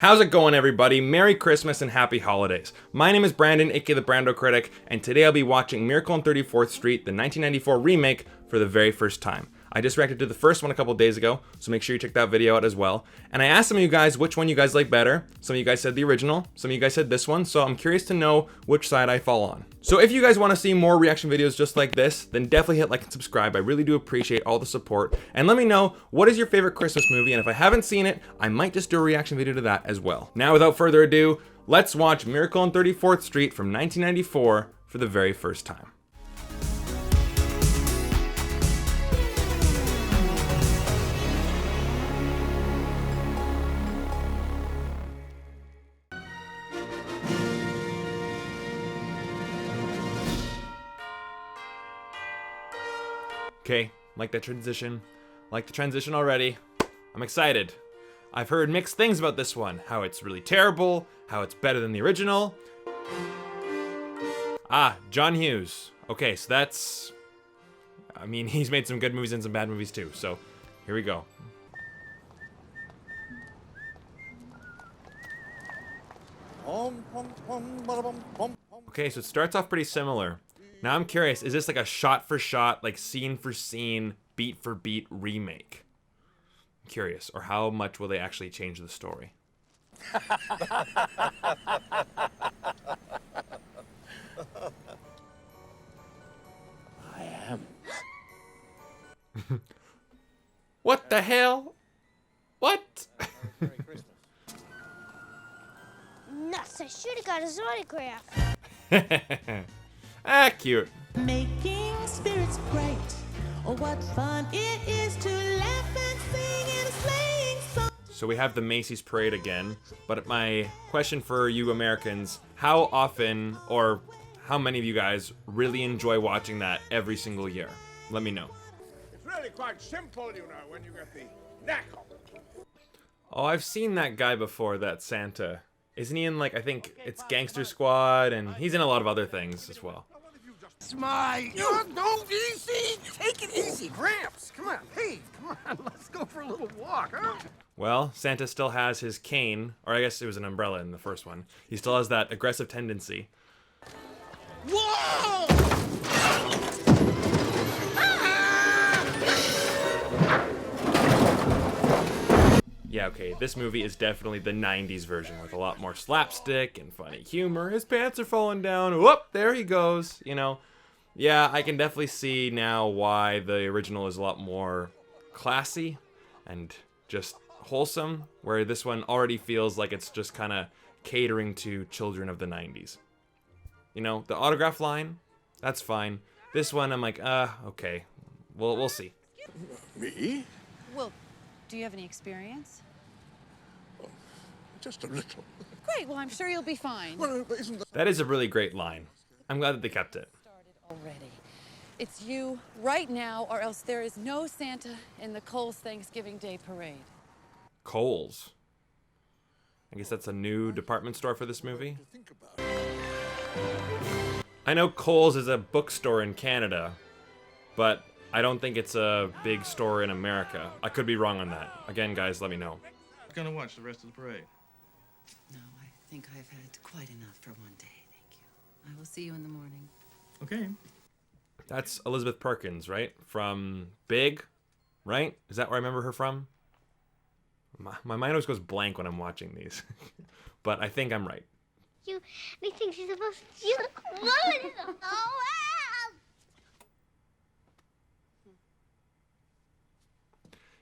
How's it going, everybody? Merry Christmas and Happy Holidays. My name is Brandon, aka the Brando Critic, and today I'll be watching Miracle on 34th Street, the 1994 remake, for the very first time. I just reacted to the first one a couple days ago, so make sure you check that video out as well. And I asked some of you guys which one you guys like better. Some of you guys said the original, some of you guys said this one, so I'm curious to know which side I fall on. So if you guys want to see more reaction videos just like this, then definitely hit like and subscribe. I really do appreciate all the support. And let me know, what is your favorite Christmas movie? And if I haven't seen it, I might just do a reaction video to that as well. Now, without further ado, let's watch Miracle on 34th Street from 1994 for the very first time. Okay, like the transition already. I'm excited. I've heard mixed things about this one. How it's really terrible, how it's better than the original. Ah, John Hughes. Okay, so that's... I mean, he's made some good movies and some bad movies too, so here we go. Okay, so it starts off pretty similar. Now I'm curious, is this like a shot-for-shot, like scene-for-scene, beat-for-beat remake? I'm curious, or how much will they actually change the story? I am. What the hell? What? Merry Christmas. Nuts, I should have got his autograph. Ah, cute. Making spirits bright. Oh, what fun it is to laugh and sing in a sleighing song. So we have the Macy's parade again, but my question for you Americans, how often or how many of you guys really enjoy watching that every single year? Let me know. It's really quite simple, you know, when you get the knack of it. Oh, I've seen that guy before, that Santa. Isn't he in, like, I think it's Gangster Squad, and he's in a lot of other things as well. Smile. No, easy. Take it easy, Gramps. Come on, hey, come on. Let's go for a little walk, huh? Well, Santa still has his cane, or I guess it was an umbrella in the first one. He still has that aggressive tendency. Whoa! Yeah, okay, this movie is definitely the 90s version with a lot more slapstick and funny humor. His pants are falling down. Whoop, there he goes, you know. Yeah, I can definitely see now why the original is a lot more classy and just wholesome, where this one already feels like it's just kind of catering to children of the 90s. You know, the autograph line, that's fine. This one, I'm like, okay, we'll see. Me? Well, do you have any experience? Just a little. Great, well, I'm sure you'll be fine. Well, isn't that... That is a really great line. I'm glad that they kept it. Already. It's you right now, or else there is no Santa in the Coles Thanksgiving Day parade. Kohl's. I guess that's a new department store for this movie. Think about it. I know Kohl's is a bookstore in Canada, but I don't think it's a big store in America. I could be wrong on that. Again, guys, let me know. Gonna watch the rest of the parade. No, I think I've had quite enough for one day, thank you. I will see you in the morning. Okay. That's Elizabeth Perkins, right? From Big, right? Is that where I remember her from? My mind always goes blank when I'm watching these. But I think I'm right. They think she's supposed to. You look good. Oh, wow.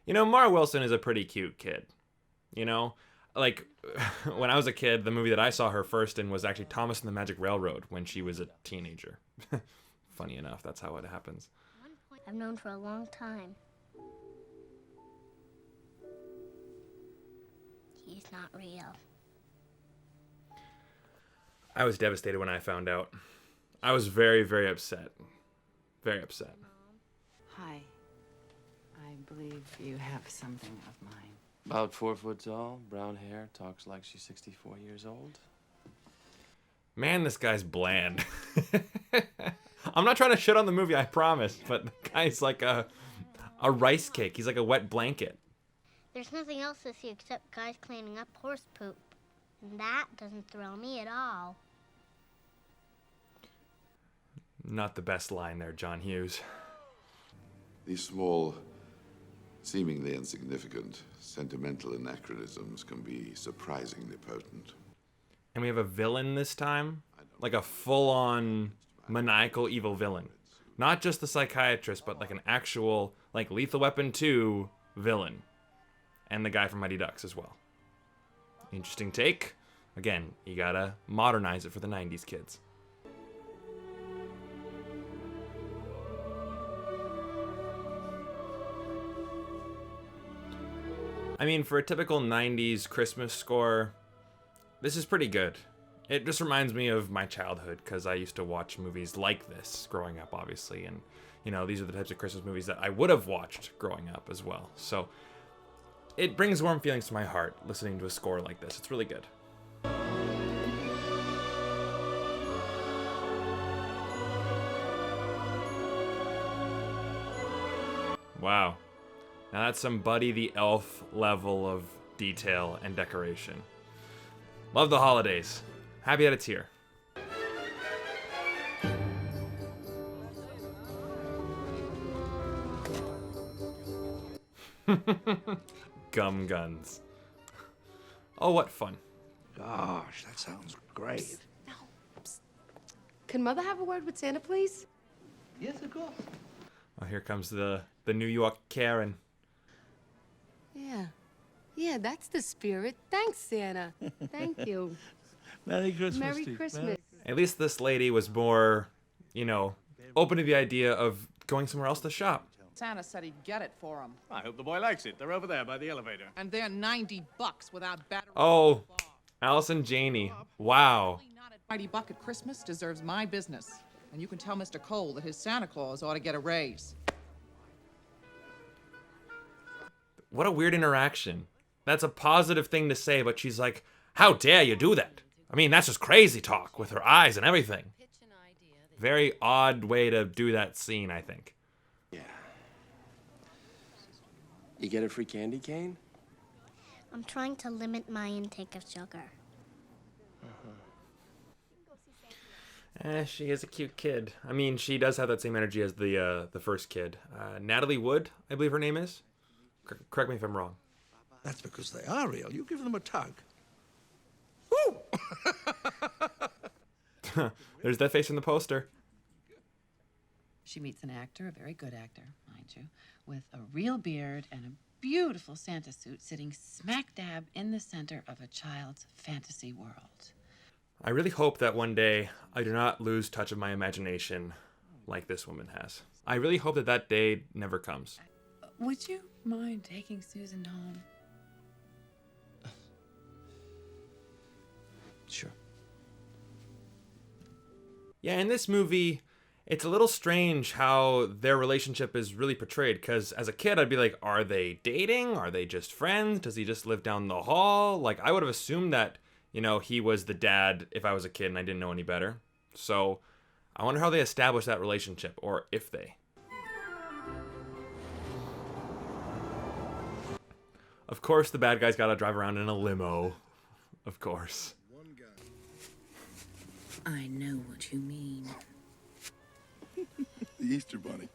You know, Mara Wilson is a pretty cute kid. You know, like when I was a kid, the movie that I saw her first in was actually Thomas and the Magic Railroad when she was a teenager. Funny enough, that's how it happens. I've known for a long time. He's not real. I was devastated when I found out. I was very, very upset. Very upset. Hi. I believe you have something of mine. About 4 foot tall, brown hair, talks like she's 64 years old. Man, this guy's bland. I'm not trying to shit on the movie, I promise, but the guy's like a rice cake. He's like a wet blanket. There's nothing else to see except guys cleaning up horse poop. And that doesn't thrill me at all. Not the best line there, John Hughes. These small, seemingly insignificant, sentimental anachronisms can be surprisingly potent. And we have a villain this time, like a full-on maniacal evil villain. Not just the psychiatrist, but like an actual, like Lethal Weapon 2 villain. And the guy from Mighty Ducks as well. Interesting take. Again, you gotta modernize it for the 90s kids. I mean, for a typical 90s Christmas score, this is pretty good. It just reminds me of my childhood, because I used to watch movies like this growing up, obviously. And, you know, these are the types of Christmas movies that I would have watched growing up as well. So it brings warm feelings to my heart listening to a score like this. It's really good. Wow. Now that's some Buddy the Elf level of detail and decoration. Love the holidays. Happy that it's here. Gum guns. Oh, what fun. Gosh, that sounds great. No. Psst. Can Mother have a word with Santa, please? Yes, of course. Oh, here comes the New York Karen. Yeah. Yeah, that's the spirit. Thanks, Santa. Thank you. Merry Christmas. Merry Steve. Christmas. At least this lady was more, you know, open to the idea of going somewhere else to shop. Santa said he'd get it for him. I hope the boy likes it. They're over there by the elevator. And they're $90 without battery. Oh, Allison Janney. Wow. Mighty Buck at Christmas deserves my business. And you can tell Mr. Cole that his Santa Claus ought to get a raise. What a weird interaction. That's a positive thing to say, but she's like, how dare you do that? I mean, that's just crazy talk with her eyes and everything. Very odd way to do that scene, I think. Yeah. You get a free candy cane? I'm trying to limit my intake of sugar. She is a cute kid. I mean, she does have that same energy as the first kid. Natalie Wood, I believe her name is. Correct me if I'm wrong. That's because they are real. You give them a tug. Woo! There's that face in the poster. She meets an actor, a very good actor, mind you, with a real beard and a beautiful Santa suit sitting smack dab in the center of a child's fantasy world. I really hope that one day I do not lose touch of my imagination like this woman has. I really hope that that day never comes. Would you mind taking Susan home? Sure. Yeah, in this movie, it's a little strange how their relationship is really portrayed, because as a kid, I'd be like, are they dating? Are they just friends? Does he just live down the hall? Like, I would have assumed that, you know, he was the dad if I was a kid and I didn't know any better. So, I wonder how they establish that relationship, or if they. Of course, the bad guy's gotta drive around in a limo. Of course. I know what you mean. The Easter Bunny.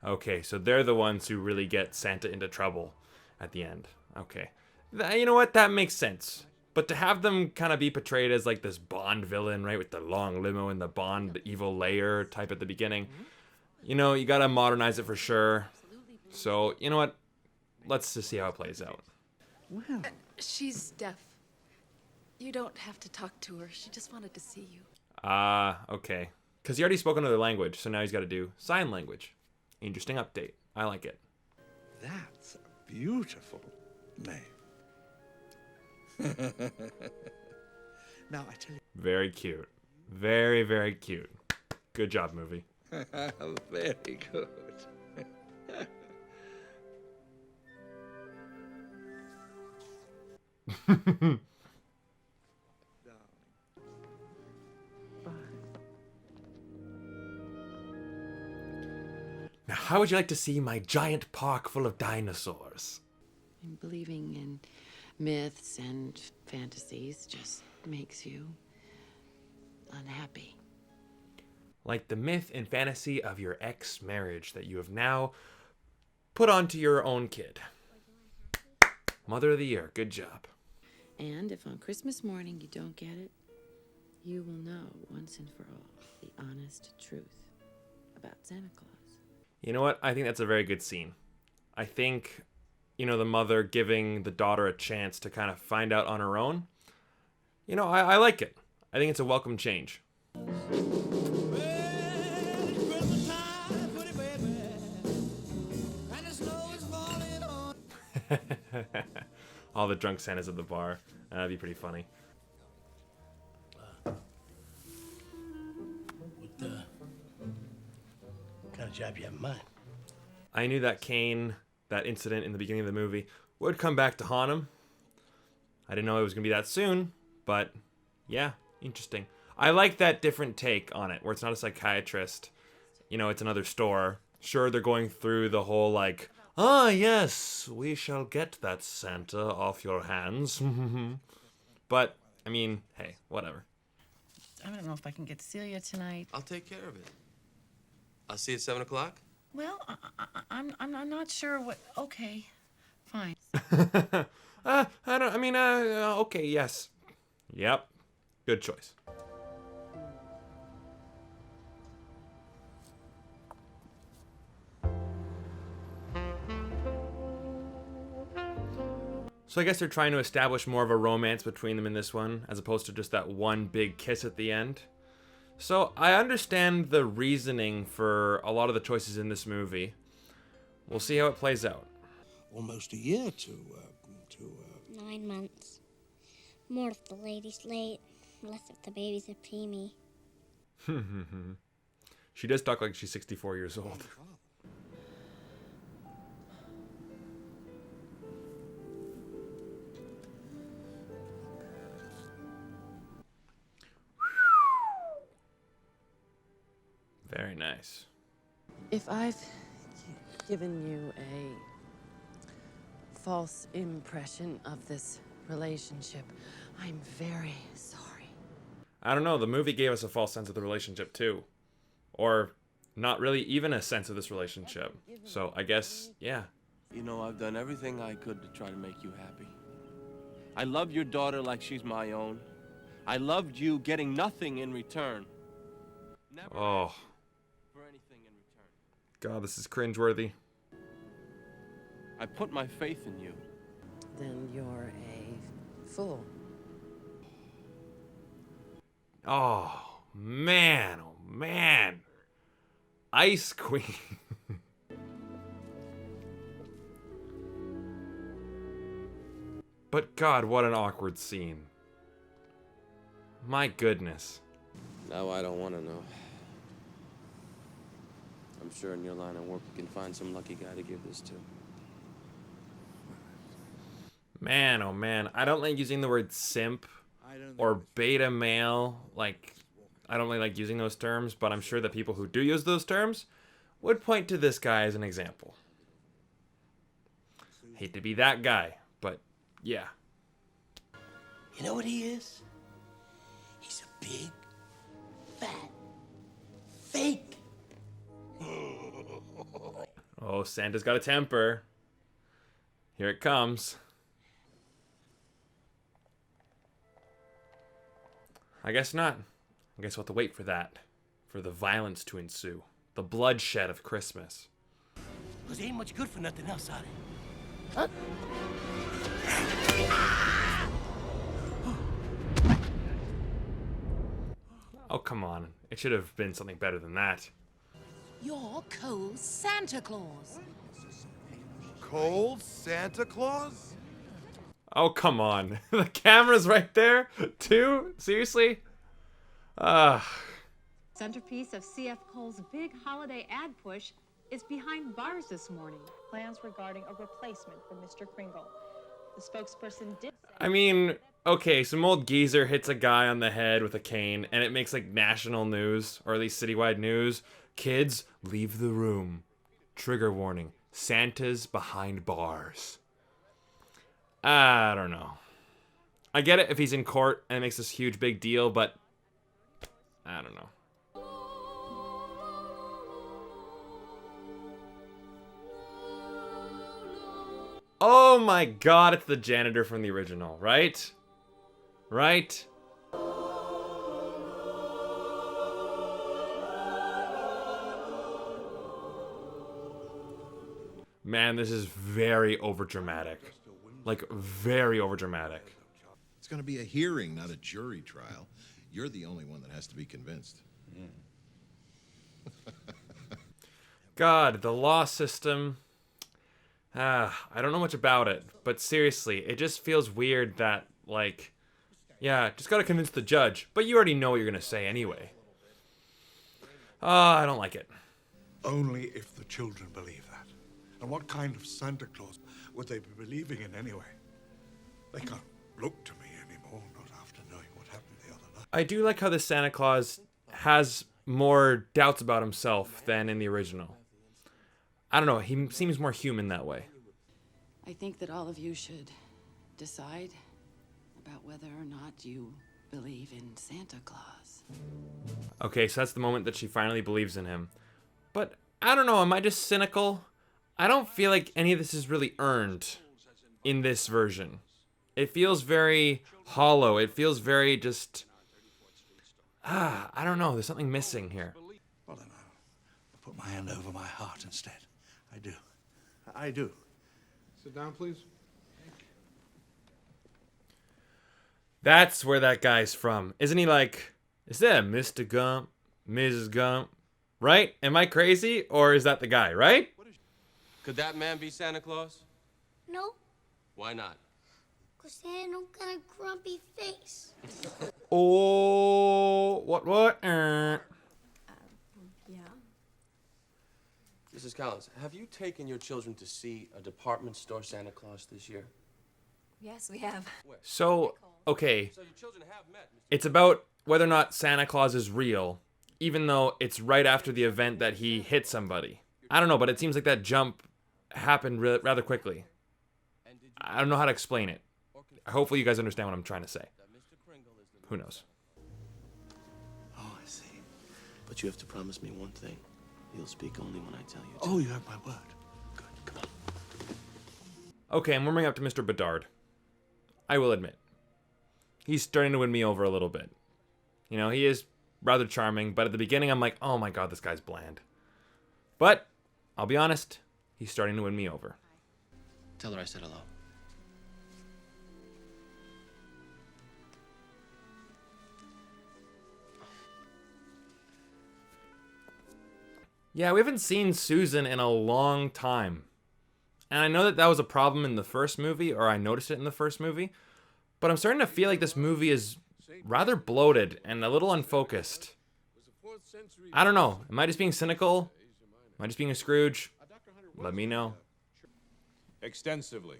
Okay, so they're the ones who really get Santa into trouble at the end. Okay. You know what? That makes sense. But to have them kind of be portrayed as like this Bond villain, right? With the long limo and the Bond evil layer type at the beginning. You know, you gotta modernize it for sure. So, you know what? Let's just see how it plays out. Well, She's deaf. You don't have to talk to her. She just wanted to see you. Okay. Because he already spoke another language, so now he's got to do sign language. Interesting update. I like it. that's beautiful, May. Now, I tell you... Very cute. Very, very cute. Good job, movie. Very good. Now, how would you like to see my giant park full of dinosaurs? And believing in myths and fantasies just makes you unhappy. Like the myth and fantasy of your ex-marriage that you have now put onto your own kid. Mother of the Year, good job. And if on Christmas morning you don't get it, you will know once and for all the honest truth about Santa Claus. You know what? I think that's a very good scene. I think, you know, the mother giving the daughter a chance to kind of find out on her own. You know, I like it. I think it's a welcome change. All the drunk Santas at the bar. That'd be pretty funny. What kind of job you have in mind? I knew that Kane, that incident in the beginning of the movie, would come back to haunt him. I didn't know it was going to be that soon, but yeah, interesting. I like that different take on it, where it's not a psychiatrist. You know, it's another store. Sure, they're going through the whole, like, ah, yes, we shall get that Santa off your hands. But, I mean, hey, whatever. I don't know if I can get Celia tonight. I'll take care of it. I'll see you at 7 o'clock. Well, I'm not sure what. Okay, fine. Okay, yes. Yep. Good choice. So I guess they're trying to establish more of a romance between them in this one, as opposed to just that one big kiss at the end. So I understand the reasoning for a lot of the choices in this movie. We'll see how it plays out. Almost a year to 9 months. More if the lady's late, less if the baby's a preemie. She does talk like she's 64 years old. Very nice. If I've given you a false impression of this relationship, I'm very sorry. I don't know, the movie gave us a false sense of the relationship too. Or not really even a sense of this relationship. So I guess, yeah. You know, I've done everything I could to try to make you happy. I loved your daughter like she's my own. I loved you getting nothing in return. Never Oh. for anything in return. God, this is cringeworthy. I put my faith in you. Then you're a fool. Oh, man. Oh, man. Ice Queen. But God, what an awkward scene. My goodness. Now I don't want to know. I'm sure in your line of work you can find some lucky guy to give this to. Man, oh man. I don't like using the word simp or beta male. Like, I don't really like using those terms, but I'm sure that people who do use those terms would point to this guy as an example. Hate to be that guy, but yeah. You know what he is? He's a big, fat, fake. Oh, Santa's got a temper. Here it comes. I guess not. I guess we'll have to wait for that. For the violence to ensue. The bloodshed of Christmas. Because they ain't much good for nothing else, are they? Huh? Oh, come on. It should have been something better than that. You're Cole's Santa Claus. Cold Santa Claus? Oh, come on. The camera's right there, too? Seriously? Centerpiece of CF Cole's big holiday ad push is behind bars this morning. Plans regarding a replacement for Mr. Kringle. The spokesperson did say... I mean, okay, some old geezer hits a guy on the head with a cane, and it makes, like, national news, or at least citywide news. Kids, leave the room. Trigger warning. Santa's behind bars. I don't know. I get it if he's in court and it makes this huge big deal, but I don't know. Oh my god, it's the janitor from the original, right? Right? Man, this is very overdramatic. Like, very overdramatic. It's going to be a hearing, not a jury trial. You're the only one that has to be convinced. God, the law system. I don't know much about it, but seriously, it just feels weird that, like, yeah, just gotta convince the judge, but you already know what you're gonna say anyway. I don't like it. Only if the children believe that. And what kind of Santa Claus would they be believing in anyway? They can't look to me anymore, not after knowing what happened the other night. I do like how the Santa Claus has more doubts about himself than in the original. I don't know, he seems more human that way. I think that all of you should decide about whether or not you believe in Santa Claus. Okay, so that's the moment that she finally believes in him. But I don't know, am I just cynical? I don't feel like any of this is really earned in this version. It feels very hollow. It feels very just... I don't know, there's something missing here. Well, then I'll put my hand over my heart instead. I do. I do. Sit down, please. That's where that guy's from. Isn't he like, is that Mr. Gump, Mrs. Gump? Right? Am I crazy? Or is that the guy, right? Could that man be Santa Claus? No, Why not? because Santa don't got a grumpy face. Oh, what? Yeah. Mrs. Collins, have you taken your children to see a department store Santa Claus this year? Yes, we have. So, okay. It's about whether or not Santa Claus is real, even though it's right after the event that he hit somebody. I don't know, but it seems like that jump happened rather quickly. I don't know how to explain it. Hopefully you guys understand what I'm trying to say. Who knows? Oh, I see. But you have to promise me one thing. You'll speak only when I tell you to. Oh, you have my word. Good, come on. Okay, I'm warming up to Mr. Bedard. I will admit. He's starting to win me over a little bit. You know, he is rather charming, but at the beginning I'm like, oh my god, this guy's bland. But, I'll be honest, he's starting to win me over. Tell her I said hello. Yeah, we haven't seen Susan in a long time. And I know that that was a problem in the first movie, or I noticed it in the first movie, but I'm starting to feel like this movie is rather bloated and a little unfocused. I don't know. Am I just being cynical? Am I just being a Scrooge? Let me know. Extensively.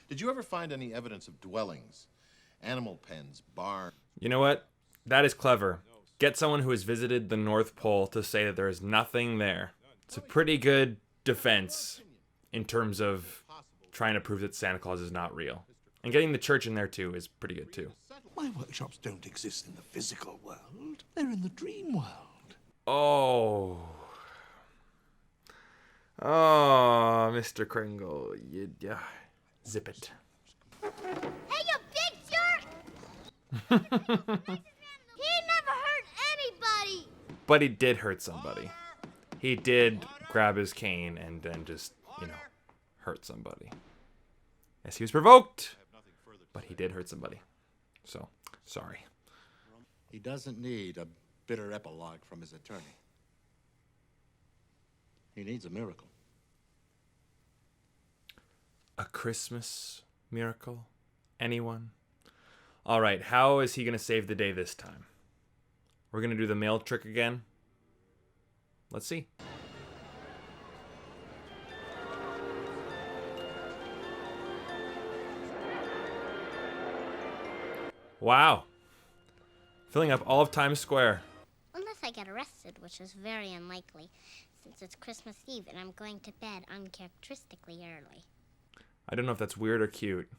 Did you ever find any evidence of dwellings, animal pens, barns? You know what? That is clever. Get someone who has visited the North Pole to say that there is nothing there. It's a pretty good defense in terms of trying to prove that Santa Claus is not real. And getting the church in there too is pretty good too. My workshops don't exist in the physical world. They're in the dream world. Oh. Oh, Mr. Kringle. Yeah. Zip it. Hey, you big jerk! He never hurt anybody! But he did hurt somebody. He did grab his cane and then just, you know, hurt somebody. Yes, he was provoked, but he did hurt somebody. So, sorry. He doesn't need a bitter epilogue from his attorney. He needs a miracle. A Christmas miracle? Anyone? All right, how is he going to save the day this time? We're going to do the mail trick again? Let's see. Wow. Filling up all of Times Square. Unless I get arrested, which is very unlikely, since it's Christmas Eve and I'm going to bed uncharacteristically early. I don't know if that's weird or cute.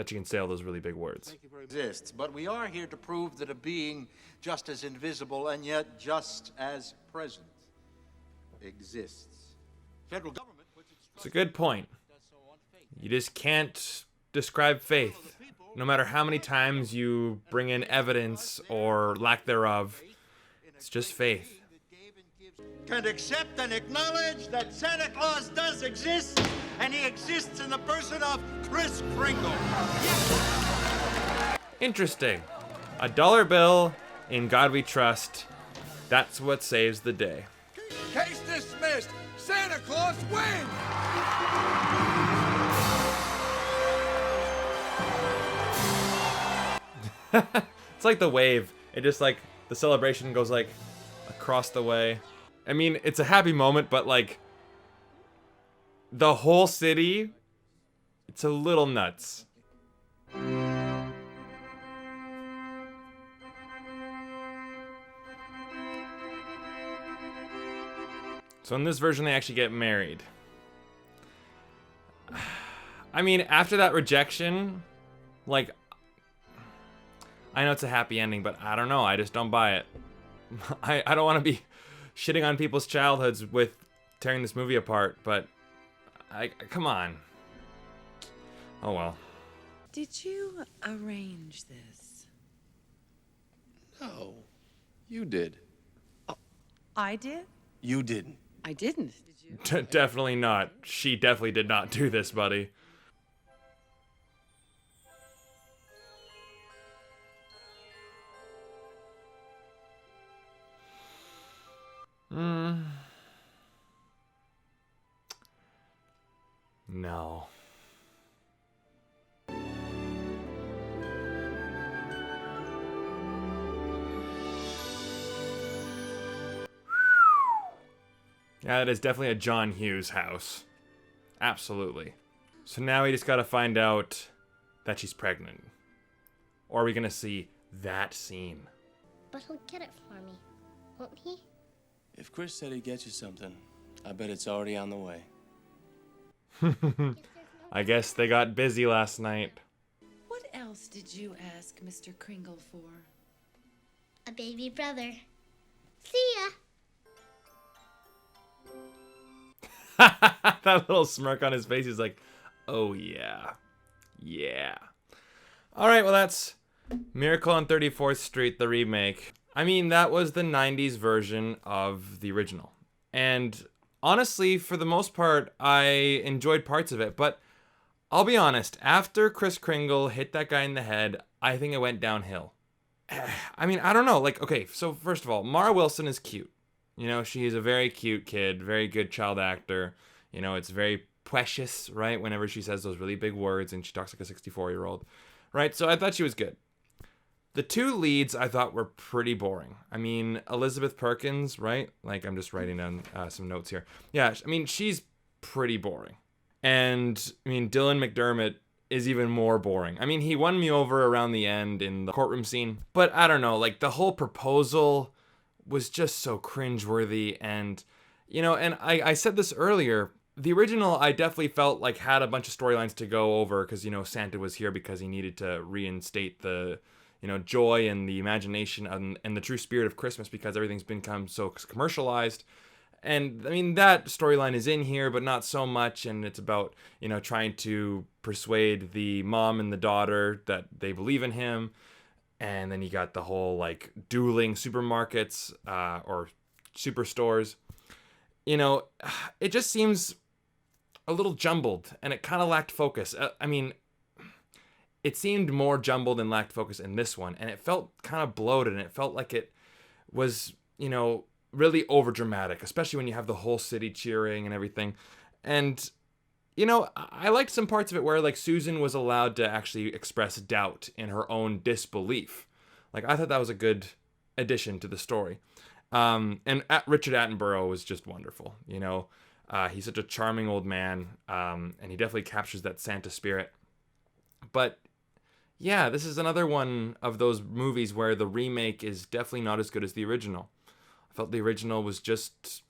that she can say all those really big words. Exists, but we are here to prove that a being just as invisible and yet just as present exists. Federal government puts its It's a good point. You just can't describe faith, no matter how many times you bring in evidence or lack thereof. It's just faith. can accept and acknowledge that Santa Claus does exist, and he exists in the person of Kris Kringle. Interesting. A dollar bill, in God we trust. That's what saves the day. Case dismissed. Santa Claus wins. It's like the wave. It just like, the celebration goes like across the way. I mean, it's a happy moment, but like the whole city, it's a little nuts. So in this version, they actually get married. I mean, after that rejection, like, I know it's a happy ending, but I don't know. I just don't buy it. I don't want to be shitting on people's childhoods with tearing this movie apart, but come on. Oh well. Did you arrange this? No, you did. I did? You didn't. I didn't. Definitely not. She definitely did not do this, buddy. No. Yeah, that is definitely a John Hughes house. Absolutely. So now we just gotta find out that she's pregnant. Or are we gonna see that scene? But he'll get it for me, won't he? If Chris said he'd get you something, I bet it's already on the way. I guess they got busy last night. What else did you ask Mr. Kringle for? A baby brother. See ya. That little smirk on his face is like, oh yeah. Yeah. Alright, well that's Miracle on 34th Street, the remake. I mean, that was the 90s version of the original. And honestly, for the most part, I enjoyed parts of it. But I'll be honest, after Kris Kringle hit that guy in the head, I think it went downhill. I mean, I don't know. Like, okay, so first of all, Mara Wilson is cute. You know, she is a very cute kid, very good child actor. You know, it's very precious, right? Whenever she says those really big words and she talks like a 64-year-old, right? So I thought she was good. The two leads I thought were pretty boring. I mean, Elizabeth Perkins, right? Like, I'm just writing down some notes here. Yeah, I mean, she's pretty boring. And, I mean, Dylan McDermott is even more boring. I mean, he won me over around the end in the courtroom scene. But I don't know, like, the whole proposal was just so cringeworthy. And, you know, and I said this earlier, the original I definitely felt like had a bunch of storylines to go over because, you know, Santa was here because he needed to reinstate the, you know, joy and the imagination and the true spirit of Christmas because everything's become so commercialized. And, I mean, that storyline is in here, but not so much. And it's about, you know, trying to persuade the mom and the daughter that they believe in him. And then you got the whole, like, dueling supermarkets or superstores. You know, it just seems a little jumbled, and it kind of lacked focus. I mean, it seemed more jumbled and lacked focus in this one, and it felt kind of bloated, and it felt like it was, you know, really overdramatic, especially when you have the whole city cheering and everything. And, you know, I liked some parts of it where, like, Susan was allowed to actually express doubt in her own disbelief. Like, I thought that was a good addition to the story. And Richard Attenborough was just wonderful, you know. He's such a charming old man, and he definitely captures that Santa spirit. But, yeah, this is another one of those movies where the remake is definitely not as good as the original. I felt the original was just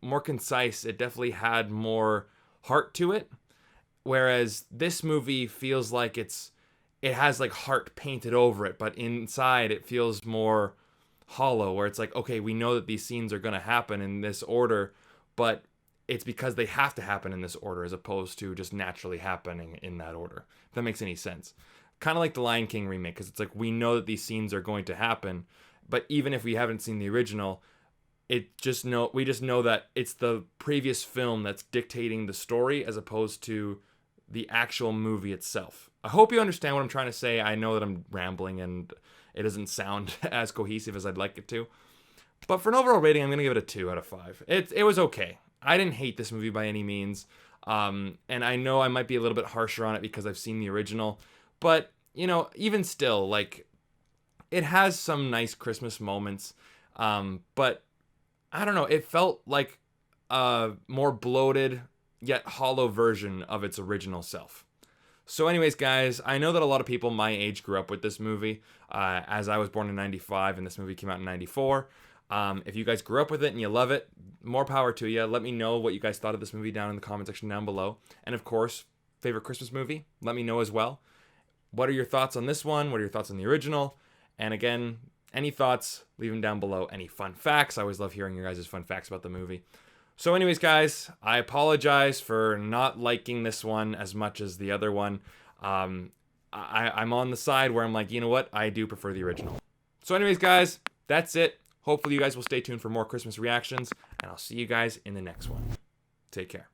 more concise. It definitely had more heart to it. Whereas this movie feels like it's it has like heart painted over it, but inside it feels more hollow, where it's like, okay, we know that these scenes are going to happen in this order, but it's because they have to happen in this order as opposed to just naturally happening in that order. If that makes any sense. Kind of like the Lion King remake, because it's like we know that these scenes are going to happen, but even if we haven't seen the original, we just know that it's the previous film that's dictating the story as opposed to the actual movie itself. I hope you understand what I'm trying to say. I know that I'm rambling and it doesn't sound as cohesive as I'd like it to. But for an overall rating, I'm going to give it a 2 out of 5. It was okay. I didn't hate this movie by any means. And I know I might be a little bit harsher on it because I've seen the original. But, you know, even still, like, it has some nice Christmas moments. But, I don't know, it felt like a more bloated yet hollow version of its original self. So anyways, guys, I know that a lot of people my age grew up with this movie, as I was born in 95 and this movie came out in 94. If you guys grew up with it and you love it, more power to you. Let me know what you guys thought of this movie down in the comment section down below. And of course, favorite Christmas movie, let me know as well. What are your thoughts on this one? What are your thoughts on the original? And again, any thoughts, leave them down below. Any fun facts? I always love hearing your guys' fun facts about the movie. So anyways, guys, I apologize for not liking this one as much as the other one. I'm on the side where I'm like, you know what? I do prefer the original. So anyways, guys, that's it. Hopefully you guys will stay tuned for more Christmas reactions, and I'll see you guys in the next one. Take care.